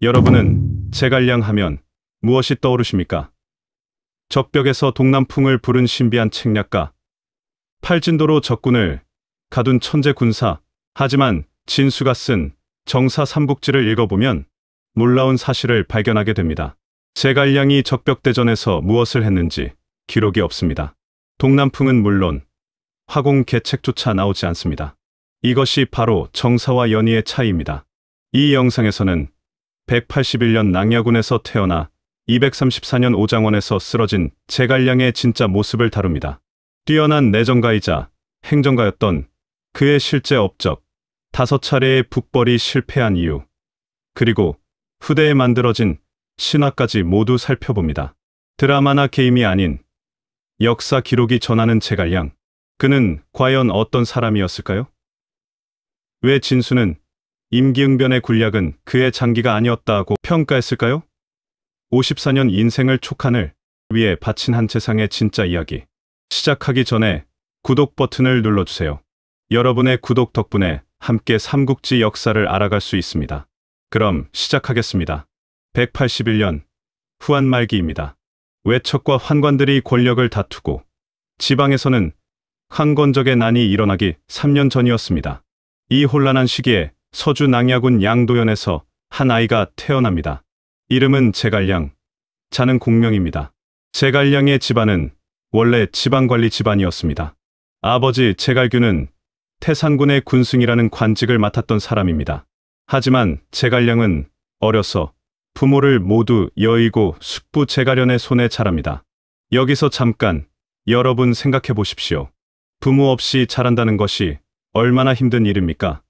여러분은 제갈량 하면 무엇이 떠오르십니까? 적벽에서 동남풍을 부른 신비한 책략가, 팔진도로 적군을 가둔 천재 군사. 하지만 진수가 쓴 정사 삼국지를 읽어보면 놀라운 사실을 발견하게 됩니다. 제갈량이 적벽대전에서 무엇을 했는지 기록이 없습니다. 동남풍은 물론 화공 계책조차 나오지 않습니다. 이것이 바로 정사와 연의의 차이입니다. 이 영상에서는 181년 낭야군에서 태어나 234년 오장원에서 쓰러진 제갈량의 진짜 모습을 다룹니다. 뛰어난 내정가이자 행정가였던 그의 실제 업적, 5차례의 북벌이 실패한 이유, 그리고 후대에 만들어진 신화까지 모두 살펴봅니다. 드라마나 게임이 아닌 역사 기록이 전하는 제갈량. 그는 과연 어떤 사람이었을까요? 왜 진수는 임기응변의 군략은 그의 장기가 아니었다고 평가했을까요? 54년 인생을 촉하늘 위에 바친 한 세상의 진짜 이야기. 시작하기 전에 구독 버튼을 눌러주세요. 여러분의 구독 덕분에 함께 삼국지 역사를 알아갈 수 있습니다. 그럼 시작하겠습니다. 181년 후한 말기입니다. 외척과 환관들이 권력을 다투고 지방에서는 황건적의 난이 일어나기 3년 전이었습니다. 이 혼란한 시기에 서주 낭야군 양도현에서 한 아이가 태어납니다. 이름은 제갈량, 자는 공명입니다. 제갈량의 집안은 원래 지방관리 집안이었습니다. 아버지 제갈규는 태산군의 군승이라는 관직을 맡았던 사람입니다. 하지만 제갈량은 어려서 부모를 모두 여의고 숙부 제가련의 손에 자랍니다. 여기서 잠깐 여러분 생각해 보십시오. 부모 없이 자란다는 것이 얼마나 힘든 일입니까?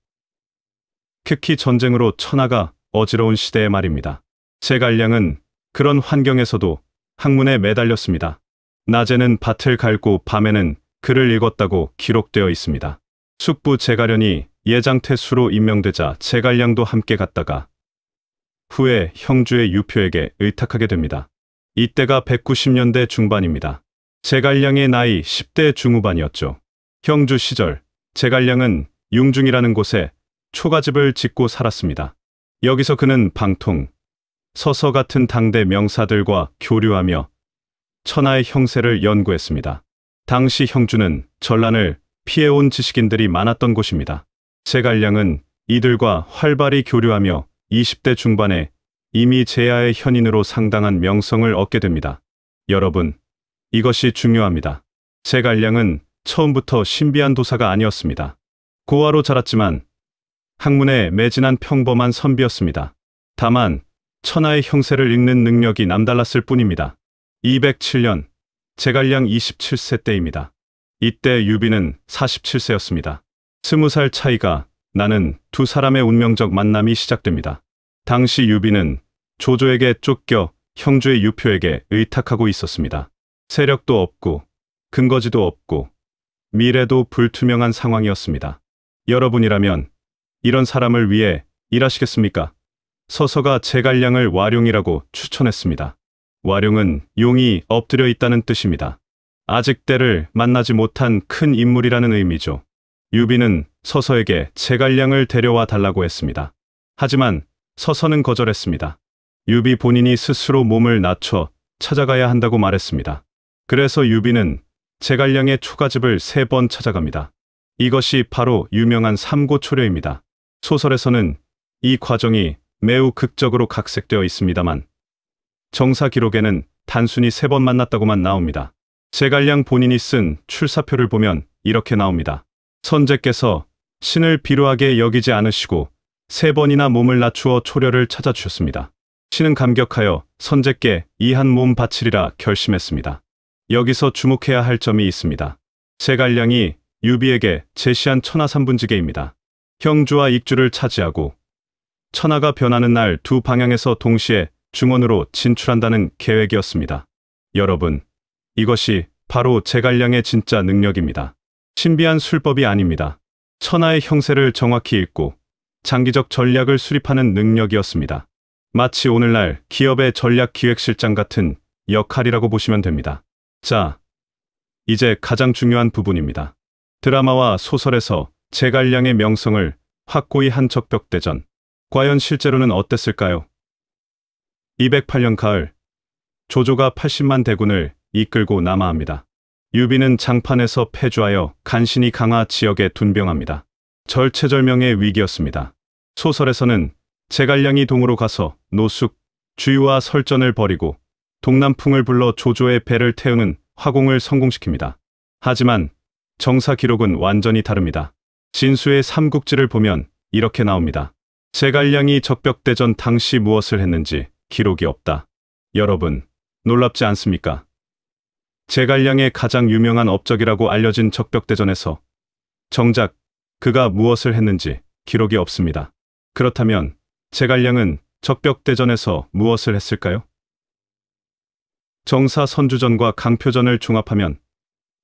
특히 전쟁으로 처나가 어지러운 시대의 말입니다. 제갈량은 그런 환경에서도 학문에 매달렸습니다. 낮에는 밭을 갈고 밤에는 글을 읽었다고 기록되어 있습니다. 숙부 제가련이 예장태수로 임명되자 제갈량도 함께 갔다가 후에 형주의 유표에게 의탁하게 됩니다. 이때가 190년대 중반입니다. 제갈량의 나이 10대 중후반이었죠. 형주 시절 제갈량은 융중이라는 곳에 초가집을 짓고 살았습니다. 여기서 그는 방통, 서서 같은 당대 명사들과 교류하며 천하의 형세를 연구했습니다. 당시 형주는 전란을 피해온 지식인들이 많았던 곳입니다. 제갈량은 이들과 활발히 교류하며 20대 중반에 이미 제야의 현인으로 상당한 명성을 얻게 됩니다. 여러분, 이것이 중요합니다. 제갈량은 처음부터 신비한 도사가 아니었습니다. 고아로 자랐지만 학문에 매진한 평범한 선비였습니다. 다만 천하의 형세를 읽는 능력이 남달랐을 뿐입니다. 207년 제갈량 27세 때입니다. 이때 유비는 47세였습니다. 20살 차이가 나는 두 사람의 운명적 만남이 시작됩니다. 당시 유비는 조조에게 쫓겨 형주의 유표에게 의탁하고 있었습니다. 세력도 없고 근거지도 없고 미래도 불투명한 상황이었습니다. 여러분이라면 이런 사람을 위해 일하시겠습니까? 서서가 제갈량을 와룡이라고 추천했습니다. 와룡은 용이 엎드려 있다는 뜻입니다. 아직 때를 만나지 못한 큰 인물이라는 의미죠. 유비는 서서에게 제갈량을 데려와 달라고 했습니다. 하지만 서서는 거절했습니다. 유비 본인이 스스로 몸을 낮춰 찾아가야 한다고 말했습니다. 그래서 유비는 제갈량의 초가집을 3번 찾아갑니다. 이것이 바로 유명한 삼고초려입니다. 소설에서는 이 과정이 매우 극적으로 각색되어 있습니다만 정사 기록에는 단순히 3번 만났다고만 나옵니다. 제갈량 본인이 쓴 출사표를 보면 이렇게 나옵니다. 선제께서 신을 비루하게 여기지 않으시고 3번이나 몸을 낮추어 초려를 찾아주셨습니다. 신은 감격하여 선제께 이 한 몸 바치리라 결심했습니다. 여기서 주목해야 할 점이 있습니다. 제갈량이 유비에게 제시한 천하 3분지계입니다. 형주와 익주를 차지하고 천하가 변하는 날 두 방향에서 동시에 중원으로 진출한다는 계획이었습니다. 여러분, 이것이 바로 제갈량의 진짜 능력입니다. 신비한 술법이 아닙니다. 천하의 형세를 정확히 읽고 장기적 전략을 수립하는 능력이었습니다. 마치 오늘날 기업의 전략기획실장 같은 역할이라고 보시면 됩니다. 자, 이제 가장 중요한 부분입니다. 드라마와 소설에서 제갈량의 명성을 확고히 한 적벽대전. 과연 실제로는 어땠을까요? 208년 가을, 조조가 80만 대군을 이끌고 남하합니다. 유비는 장판에서 패주하여 간신히 강화 지역에 둔병합니다. 절체절명의 위기였습니다. 소설에서는 제갈량이 동으로 가서 노숙, 주유와 설전을 벌이고 동남풍을 불러 조조의 배를 태우는 화공을 성공시킵니다. 하지만 정사 기록은 완전히 다릅니다. 진수의 삼국지를 보면 이렇게 나옵니다. 제갈량이 적벽대전 당시 무엇을 했는지 기록이 없다. 여러분, 놀랍지 않습니까? 제갈량의 가장 유명한 업적이라고 알려진 적벽대전에서 정작 그가 무엇을 했는지 기록이 없습니다. 그렇다면 제갈량은 적벽대전에서 무엇을 했을까요? 정사 선주전과 강표전을 종합하면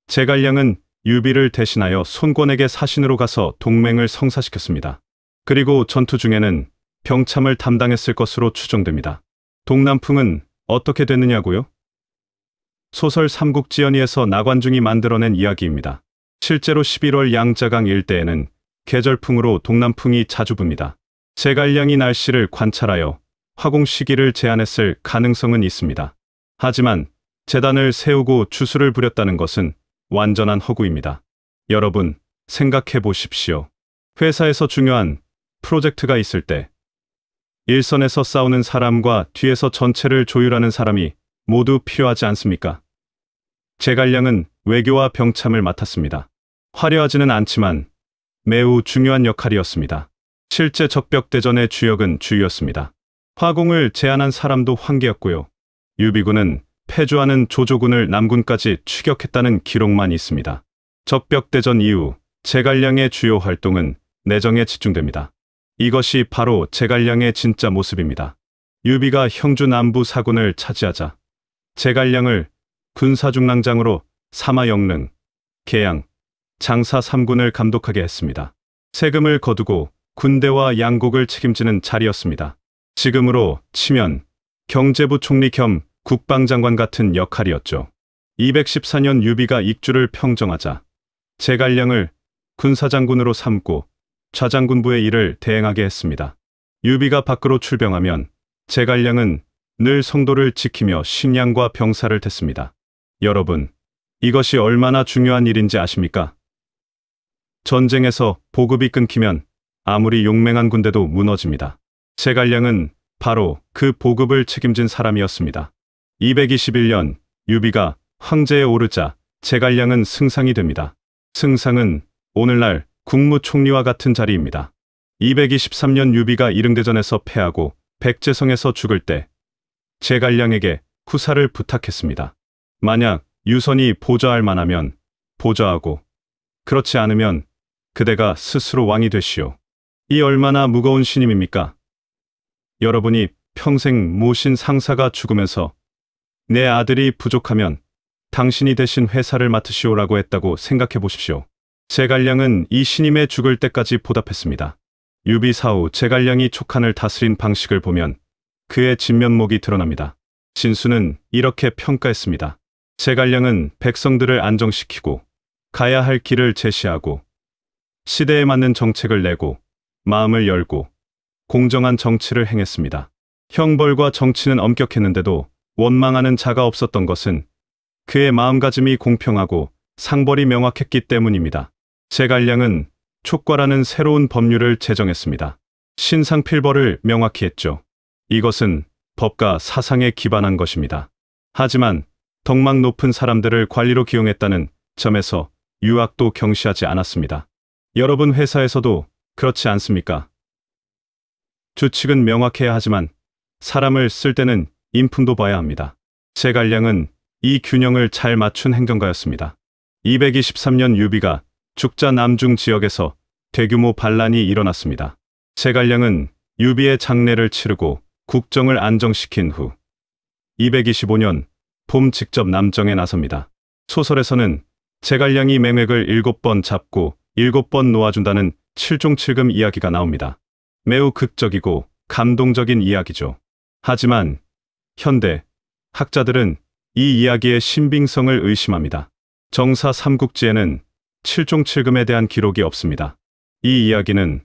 제갈량은 유비를 대신하여 손권에게 사신으로 가서 동맹을 성사시켰습니다. 그리고 전투 중에는 병참을 담당했을 것으로 추정됩니다. 동남풍은 어떻게 됐느냐고요? 소설 삼국지연의에서 나관중이 만들어낸 이야기입니다. 실제로 11월 양자강 일대에는 계절풍으로 동남풍이 자주 붑니다. 제갈량이 날씨를 관찰하여 화공 시기를 제한했을 가능성은 있습니다. 하지만 재단을 세우고 주술을 부렸다는 것은 완전한 허구입니다. 여러분, 생각해 보십시오. 회사에서 중요한 프로젝트가 있을 때 일선에서 싸우는 사람과 뒤에서 전체를 조율하는 사람이 모두 필요하지 않습니까? 제갈량은 외교와 병참을 맡았습니다. 화려하지는 않지만 매우 중요한 역할이었습니다. 실제 적벽대전의 주역은 주였습니다. 화공을 제안한 사람도 황계였고요. 유비군은 패주하는 조조군을 남군까지 추격했다는 기록만 있습니다. 적벽대전 이후 제갈량의 주요 활동은 내정에 집중됩니다. 이것이 바로 제갈량의 진짜 모습입니다. 유비가 형주 남부 사군을 차지하자 제갈량을 군사중랑장으로 사마영릉, 계양, 장사 3군을 감독하게 했습니다. 세금을 거두고 군대와 양곡을 책임지는 자리였습니다. 지금으로 치면 경제부 총리 겸 국방장관 같은 역할이었죠. 214년 유비가 익주를 평정하자 제갈량을 군사장군으로 삼고 좌장군부의 일을 대행하게 했습니다. 유비가 밖으로 출병하면 제갈량은 늘 성도를 지키며 식량과 병사를 댔습니다. 여러분, 이것이 얼마나 중요한 일인지 아십니까? 전쟁에서 보급이 끊기면 아무리 용맹한 군대도 무너집니다. 제갈량은 바로 그 보급을 책임진 사람이었습니다. 221년 유비가 황제에 오르자 제갈량은 승상이 됩니다. 승상은 오늘날 국무총리와 같은 자리입니다. 223년 유비가 이릉대전에서 패하고 백제성에서 죽을 때 제갈량에게 후사를 부탁했습니다. 만약 유선이 보좌할 만하면 보좌하고 그렇지 않으면 그대가 스스로 왕이 되시오. 이 얼마나 무거운 신임입니까? 여러분이 평생 모신 상사가 죽으면서 내 아들이 부족하면 당신이 대신 회사를 맡으시오라고 했다고 생각해 보십시오. 제갈량은 이 신임에 죽을 때까지 보답했습니다. 유비 사후 제갈량이 촉한을 다스린 방식을 보면 그의 진면목이 드러납니다. 진수는 이렇게 평가했습니다. 제갈량은 백성들을 안정시키고 가야 할 길을 제시하고 시대에 맞는 정책을 내고 마음을 열고 공정한 정치를 행했습니다. 형벌과 정치는 엄격했는데도 원망하는 자가 없었던 것은 그의 마음가짐이 공평하고 상벌이 명확했기 때문입니다. 제갈량은 촉과라는 새로운 법률을 제정했습니다. 신상필벌을 명확히 했죠. 이것은 법과 사상에 기반한 것입니다. 하지만 덕망 높은 사람들을 관리로 기용했다는 점에서 유학도 경시하지 않았습니다. 여러분 회사에서도 그렇지 않습니까? 규칙은 명확해야 하지만 사람을 쓸 때는 인품도 봐야 합니다. 제갈량은 이 균형을 잘 맞춘 행정가였습니다. 223년 유비가 죽자 남중 지역에서 대규모 반란이 일어났습니다. 제갈량은 유비의 장례를 치르고 국정을 안정시킨 후 225년 봄 직접 남정에 나섭니다. 소설에서는 제갈량이 맹획을 7번 잡고 7번 놓아준다는 칠종칠금 이야기가 나옵니다. 매우 극적이고 감동적인 이야기죠. 하지만 현대 학자들은 이 이야기의 신빙성을 의심합니다. 정사 삼국지에는 칠종칠금에 대한 기록이 없습니다. 이 이야기는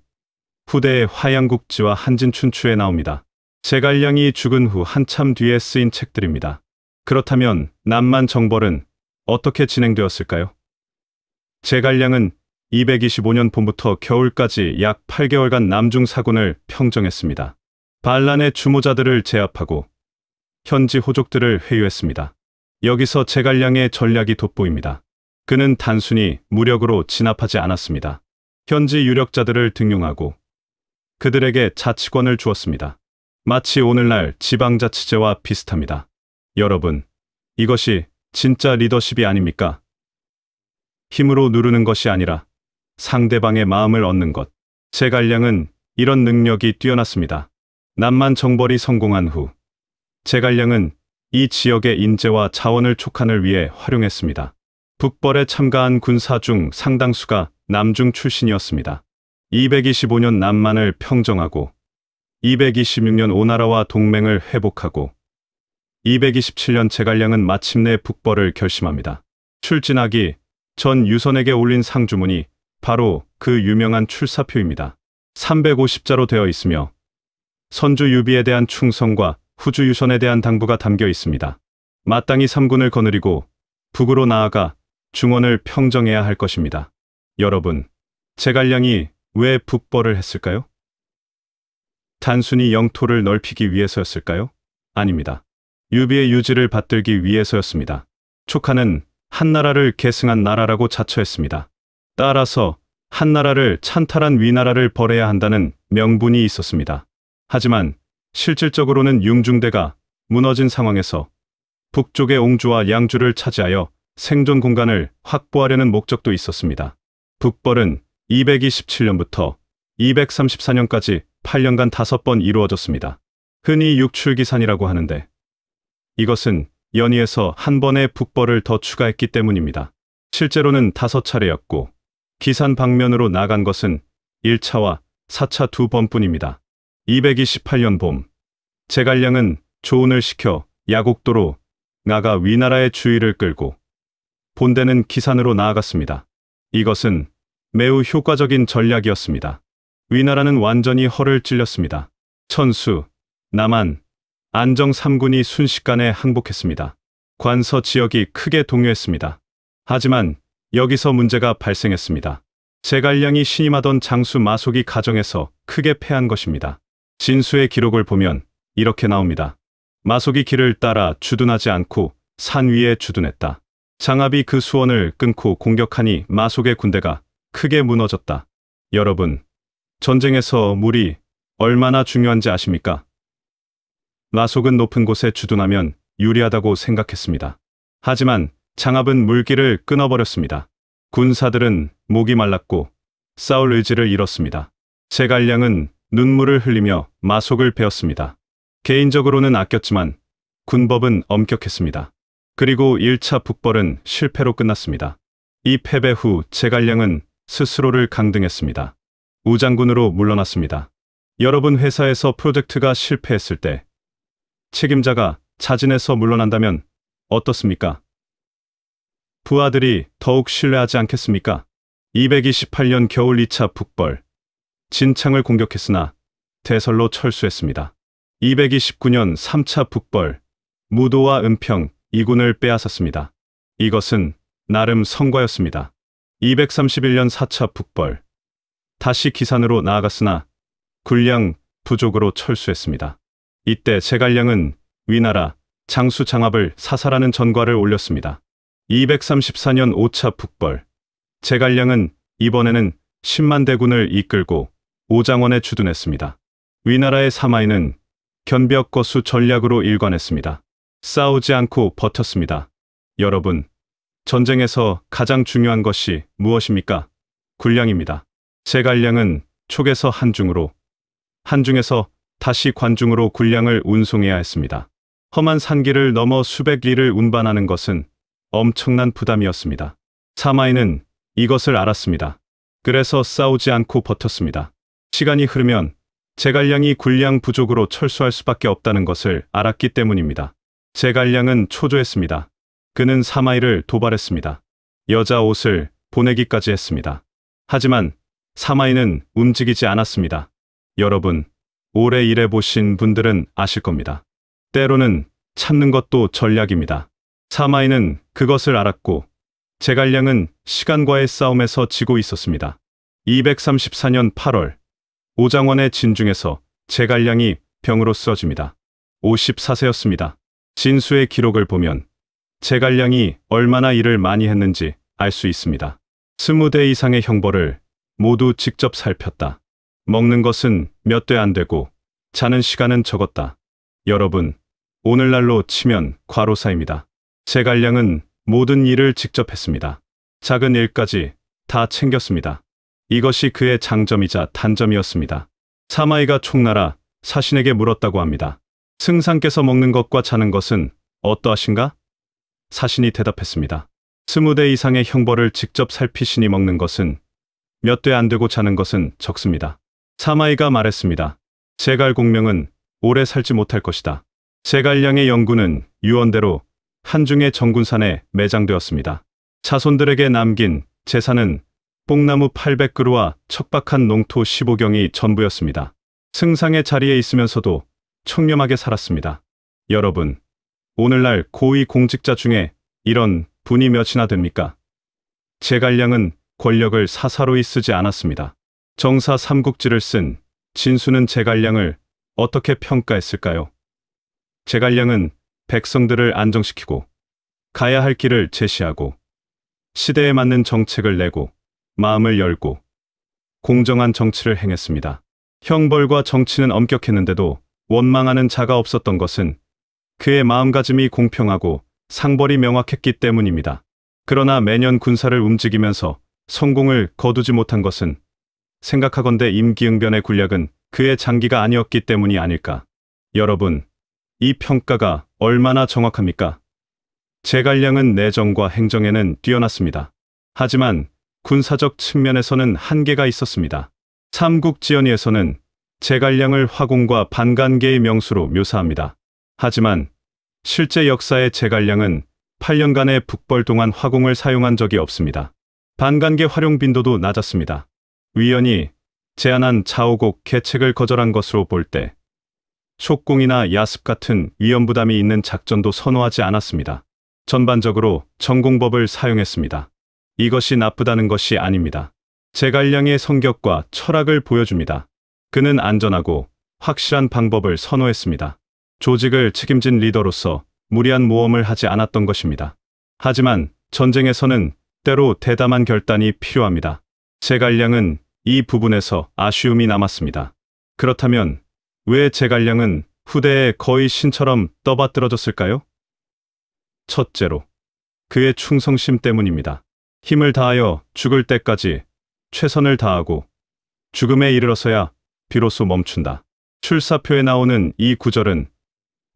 후대의 화양국지와 한진춘추에 나옵니다. 제갈량이 죽은 후 한참 뒤에 쓰인 책들입니다. 그렇다면 남만 정벌은 어떻게 진행되었을까요? 제갈량은 225년 봄부터 겨울까지 약 8개월간 남중 사군을 평정했습니다. 반란의 주모자들을 제압하고 현지 호족들을 회유했습니다. 여기서 제갈량의 전략이 돋보입니다. 그는 단순히 무력으로 진압하지 않았습니다. 현지 유력자들을 등용하고 그들에게 자치권을 주었습니다. 마치 오늘날 지방자치제와 비슷합니다. 여러분, 이것이 진짜 리더십이 아닙니까? 힘으로 누르는 것이 아니라 상대방의 마음을 얻는 것. 제갈량은 이런 능력이 뛰어났습니다. 남만 정벌이 성공한 후 제갈량은 이 지역의 인재와 자원을 촉한을 위해 활용했습니다. 북벌에 참가한 군사 중 상당수가 남중 출신이었습니다. 225년 남만을 평정하고 226년 오나라와 동맹을 회복하고 227년 제갈량은 마침내 북벌을 결심합니다. 출진하기 전 유선에게 올린 상주문이 바로 그 유명한 출사표입니다. 350자로 되어 있으며 선주 유비에 대한 충성과 후주 유선에 대한 당부가 담겨 있습니다. 마땅히 삼군을 거느리고 북으로 나아가 중원을 평정해야 할 것입니다. 여러분, 제갈량이 왜 북벌을 했을까요? 단순히 영토를 넓히기 위해서였을까요? 아닙니다. 유비의 유지를 받들기 위해서였습니다. 촉하는 한나라를 계승한 나라라고 자처했습니다. 따라서 한나라를 찬탈한 위나라를 벌해야 한다는 명분이 있었습니다. 하지만 실질적으로는 융중대가 무너진 상황에서 북쪽의 옹주와 양주를 차지하여 생존 공간을 확보하려는 목적도 있었습니다. 북벌은 227년부터 234년까지 8년간 5번 이루어졌습니다. 흔히 육출기산이라고 하는데 이것은 연이에서 한 번의 북벌을 더 추가했기 때문입니다. 실제로는 5차례였고 기산 방면으로 나간 것은 1차와 4차 2번뿐입니다. 228년 봄, 제갈량은 조운을 시켜 야곡도로 나가 위나라의 주의를 끌고 본대는 기산으로 나아갔습니다. 이것은 매우 효과적인 전략이었습니다. 위나라는 완전히 허를 찔렸습니다. 천수, 남한, 안정 3군이 순식간에 항복했습니다. 관서 지역이 크게 동요했습니다. 하지만 여기서 문제가 발생했습니다. 제갈량이 신임하던 장수 마속이 가정에서 크게 패한 것입니다. 진수의 기록을 보면 이렇게 나옵니다. 마속이 길을 따라 주둔하지 않고 산 위에 주둔했다. 장압이 그 수원을 끊고 공격하니 마속의 군대가 크게 무너졌다. 여러분, 전쟁에서 물이 얼마나 중요한지 아십니까? 마속은 높은 곳에 주둔하면 유리하다고 생각했습니다. 하지만 장압은 물길을 끊어버렸습니다. 군사들은 목이 말랐고 싸울 의지를 잃었습니다. 제갈량은 눈물을 흘리며 마속을 베었습니다. 개인적으로는 아꼈지만 군법은 엄격했습니다. 그리고 1차 북벌은 실패로 끝났습니다. 이 패배 후 제갈량은 스스로를 강등했습니다. 우장군으로 물러났습니다. 여러분 회사에서 프로젝트가 실패했을 때 책임자가 자진해서 물러난다면 어떻습니까? 부하들이 더욱 신뢰하지 않겠습니까? 228년 겨울 2차 북벌, 진창을 공격했으나 대설로 철수했습니다. 229년 3차 북벌, 무도와 은평, 이군을 빼앗았습니다. 이것은 나름 성과였습니다. 231년 4차 북벌, 다시 기산으로 나아갔으나 군량 부족으로 철수했습니다. 이때 제갈량은 위나라 장수 장압을 사살하는 전과를 올렸습니다. 234년 5차 북벌, 제갈량은 이번에는 10만 대군을 이끌고 오장원에 주둔했습니다. 위나라의 사마이는 견벽거수 전략으로 일관했습니다. 싸우지 않고 버텼습니다. 여러분, 전쟁에서 가장 중요한 것이 무엇입니까? 군량입니다. 제갈량은 촉에서 한중으로, 한중에서 다시 관중으로 군량을 운송해야 했습니다. 험한 산길을 넘어 수백 리를 운반하는 것은 엄청난 부담이었습니다. 사마이는 이것을 알았습니다. 그래서 싸우지 않고 버텼습니다. 시간이 흐르면 제갈량이 군량 부족으로 철수할 수밖에 없다는 것을 알았기 때문입니다. 제갈량은 초조했습니다. 그는 사마이를 도발했습니다. 여자 옷을 보내기까지 했습니다. 하지만 사마이는 움직이지 않았습니다. 여러분, 오래 일해보신 분들은 아실 겁니다. 때로는 참는 것도 전략입니다. 사마이는 그것을 알았고 제갈량은 시간과의 싸움에서 지고 있었습니다. 234년 8월 오장원의 진중에서 제갈량이 병으로 쓰러집니다. 54세였습니다. 진수의 기록을 보면 제갈량이 얼마나 일을 많이 했는지 알 수 있습니다. 20대 이상의 형벌을 모두 직접 살폈다. 먹는 것은 몇 대 안 되고 자는 시간은 적었다. 여러분, 오늘날로 치면 과로사입니다. 제갈량은 모든 일을 직접 했습니다. 작은 일까지 다 챙겼습니다. 이것이 그의 장점이자 단점이었습니다. 사마이가 총나라 사신에게 물었다고 합니다. 승상께서 먹는 것과 자는 것은 어떠하신가? 사신이 대답했습니다. 20대 이상의 형벌을 직접 살피시니 먹는 것은 몇 대 안 되고 자는 것은 적습니다. 사마이가 말했습니다. 제갈 공명은 오래 살지 못할 것이다. 제갈량의 영구는 유언대로 한중의 정군산에 매장되었습니다. 자손들에게 남긴 재산은 뽕나무 800그루와 척박한 농토 15경이 전부였습니다. 승상의 자리에 있으면서도 청렴하게 살았습니다. 여러분, 오늘날 고위 공직자 중에 이런 분이 몇이나 됩니까? 제갈량은 권력을 사사로이 쓰지 않았습니다. 정사 삼국지를 쓴 진수는 제갈량을 어떻게 평가했을까요? 제갈량은 백성들을 안정시키고 가야 할 길을 제시하고 시대에 맞는 정책을 내고 마음을 열고 공정한 정치를 행했습니다. 형벌과 정치는 엄격했는데도 원망하는 자가 없었던 것은 그의 마음가짐이 공평하고 상벌이 명확했기 때문입니다. 그러나 매년 군사를 움직이면서 성공을 거두지 못한 것은 생각하건대 임기응변의 군략은 그의 장기가 아니었기 때문이 아닐까. 여러분, 이 평가가 얼마나 정확합니까? 제갈량은 내정과 행정에는 뛰어났습니다. 하지만 군사적 측면에서는 한계가 있었습니다. 삼국지연의에서는 제갈량을 화공과 반간계의 명수로 묘사합니다. 하지만 실제 역사의 제갈량은 8년간의 북벌 동안 화공을 사용한 적이 없습니다. 반간계 활용 빈도도 낮았습니다. 위원이 제안한 자오곡 계책을 거절한 것으로 볼 때 속공이나 야습 같은 위험 부담이 있는 작전도 선호하지 않았습니다. 전반적으로 전공법을 사용했습니다. 이것이 나쁘다는 것이 아닙니다. 제갈량의 성격과 철학을 보여줍니다. 그는 안전하고 확실한 방법을 선호했습니다. 조직을 책임진 리더로서 무리한 모험을 하지 않았던 것입니다. 하지만 전쟁에서는 때로 대담한 결단이 필요합니다. 제갈량은 이 부분에서 아쉬움이 남았습니다. 그렇다면 왜 제갈량은 후대에 거의 신처럼 떠받들어졌을까요? 첫째로, 그의 충성심 때문입니다. 힘을 다하여 죽을 때까지 최선을 다하고 죽음에 이르러서야 비로소 멈춘다. 출사표에 나오는 이 구절은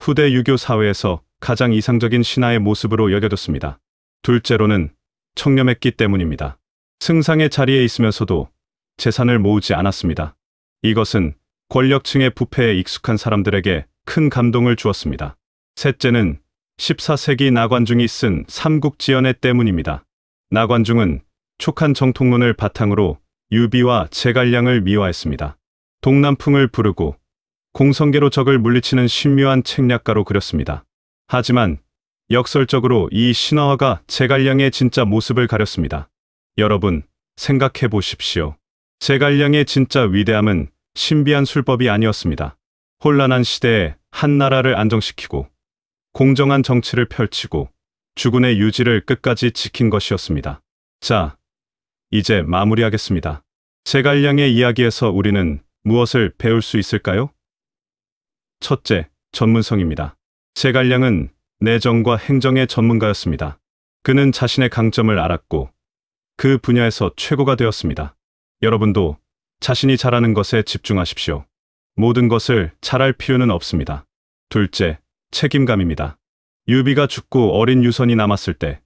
후대 유교 사회에서 가장 이상적인 신하의 모습으로 여겨졌습니다. 둘째로는 청렴했기 때문입니다. 승상의 자리에 있으면서도 재산을 모으지 않았습니다. 이것은 권력층의 부패에 익숙한 사람들에게 큰 감동을 주었습니다. 셋째는 14세기 나관중이 쓴 삼국지연의 때문입니다. 나관중은 촉한 정통론을 바탕으로 유비와 제갈량을 미화했습니다. 동남풍을 부르고 공성계로 적을 물리치는 신묘한 책략가로 그렸습니다. 하지만 역설적으로 이 신화화가 제갈량의 진짜 모습을 가렸습니다. 여러분, 생각해 보십시오. 제갈량의 진짜 위대함은 신비한 술법이 아니었습니다. 혼란한 시대에 한 나라를 안정시키고 공정한 정치를 펼치고 주군의 유지를 끝까지 지킨 것이었습니다. 자, 이제 마무리하겠습니다. 제갈량의 이야기에서 우리는 무엇을 배울 수 있을까요? 첫째, 전문성입니다. 제갈량은 내정과 행정의 전문가였습니다. 그는 자신의 강점을 알았고 그 분야에서 최고가 되었습니다. 여러분도 자신이 잘하는 것에 집중하십시오. 모든 것을 잘할 필요는 없습니다. 둘째, 책임감입니다. 유비가 죽고 어린 유선이 남았을 때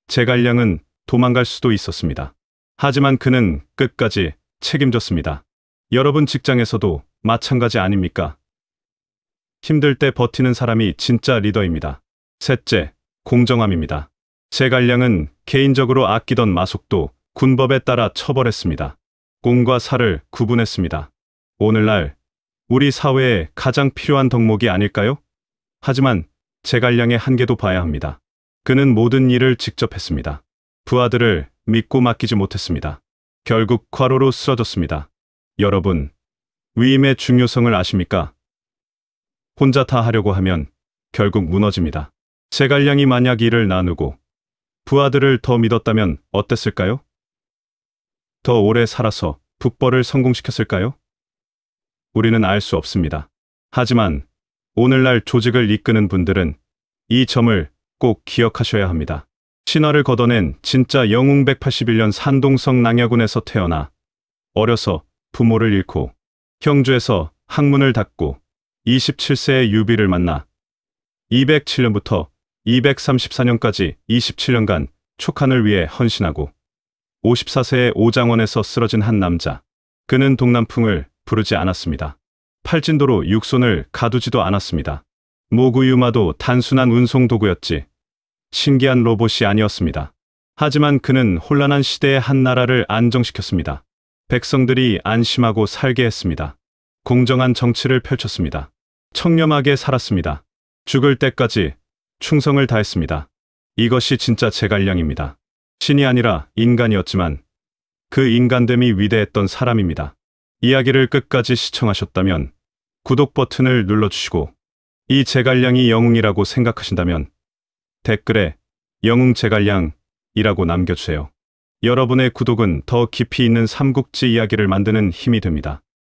제갈량은 도망갈 수도 있었습니다. 하지만 그는 끝까지 책임졌습니다. 여러분 직장에서도 마찬가지 아닙니까? 힘들 때 버티는 사람이 진짜 리더입니다. 셋째, 공정함입니다. 제갈량은 개인적으로 아끼던 마속도 군법에 따라 처벌했습니다. 공과 사를 구분했습니다. 오늘날 우리 사회에 가장 필요한 덕목이 아닐까요? 하지만 제갈량의 한계도 봐야 합니다. 그는 모든 일을 직접 했습니다. 부하들을 믿고 맡기지 못했습니다. 결국 과로로 쓰러졌습니다. 여러분, 위임의 중요성을 아십니까? 혼자 다 하려고 하면 결국 무너집니다. 제갈량이 만약 일을 나누고 부하들을 더 믿었다면 어땠을까요? 더 오래 살아서 북벌을 성공시켰을까요? 우리는 알 수 없습니다. 하지만 오늘날 조직을 이끄는 분들은 이 점을 꼭 기억하셔야 합니다. 신화를 걷어낸 진짜 영웅 181년 산동성 낭야군에서 태어나 어려서 부모를 잃고 형주에서 학문을 닫고 27세의 유비를 만나 207년부터 234년까지 27년간 촉한을 위해 헌신하고 54세의 오장원에서 쓰러진 한 남자. 그는 동남풍을 부르지 않았습니다. 팔진도로 육손을 가두지도 않았습니다. 모구유마도 단순한 운송 도구였지 신기한 로봇이 아니었습니다. 하지만 그는 혼란한 시대의 한 나라를 안정시켰습니다. 백성들이 안심하고 살게 했습니다. 공정한 정치를 펼쳤습니다. 청렴하게 살았습니다. 죽을 때까지 충성을 다했습니다. 이것이 진짜 제갈량입니다. 신이 아니라 인간이었지만 그 인간됨이 위대했던 사람입니다. 이야기를 끝까지 시청하셨다면 구독 버튼을 눌러주시고 이 제갈량이 영웅이라고 생각하신다면 댓글에 영웅 제갈량이라고 남겨주세요. 여러분의 구독은 더 깊이 있는 삼국지 이야기를 만드는 힘이 됩니다.